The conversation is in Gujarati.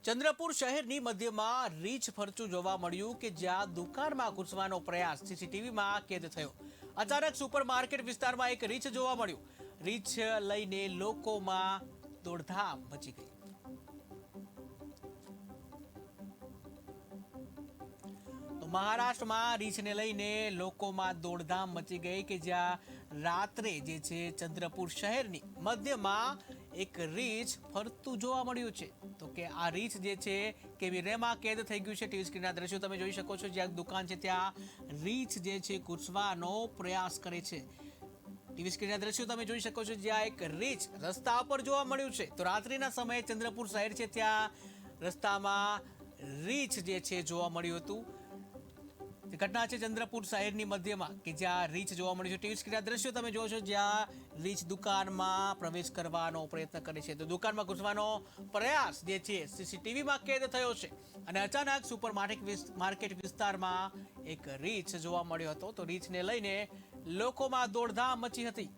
ચંદ્રપુર શહેરની મધ્યમાં રીંછ ફરતું જોવા મળ્યું કે જ્યાં દુકાનમાં ઘૂસવાનો પ્રયાસ સીસીટીવીમાં કેદ થયો. અચાનક સુપરમાર્કેટ વિસ્તારમાં એક રીંછ જોવા મળ્યું. રીંછ લઈને લોકોમાં દોડધામ મચી ગઈ. તો મહારાષ્ટ્રમાં રીંછને લઈને લોકોમાં દોડધામ મચી ગઈ કે જ્યાં રાત્રે જે છે ચંદ્રપુર શહેરની મધ્યમાં એક રીંછ ફરતું જોવા મળ્યું છે. તો કે આ રીંછ જે છે કેમેરામાં કેદ થઈ ગયું છે. ટીવી સ્ક્રીનના દ્રશ્યો તમે જોઈ શકો છો. જ્યાં દુકાન છે ત્યાં રીંછ જે છે ઘૂસવાનો પ્રયાસ કરે છે. ટીવી સ્ક્રીનના દ્રશ્યો તમે જોઈ શકો છો. જ્યાં એક રીંછ રસ્તા પર જોવા મળ્યું છે. તો રાત્રિના સમયે ચંદ્રપુર શહેર છે ત્યાં રસ્તામાં રીંછ જે છે જોવા મળ્યું હતું. ઘટના છે ચંદ્રપુર શહેરની મધ્યમાં કે જ્યાં રીંછ જોવા મળી છે. ટીવી સ્ક્રીનના દ્રશ્યો તમે જોવો છો જ્યાં રીંછ દુકાનમાં પ્રવેશ કરવાનો પ્રયત્ન કરે છે. તો દુકાનમાં ઘૂસવાનો પ્રયાસ જે છે સીસીટીવીમાં કેદ થયો છે. અને અચાનક સુપર માર્કેટ વિસ્તારમાં એક રીંછ જોવા મળ્યો હતો. તો રીંછને લઈને લોકોમાં દોડધામ મચી હતી.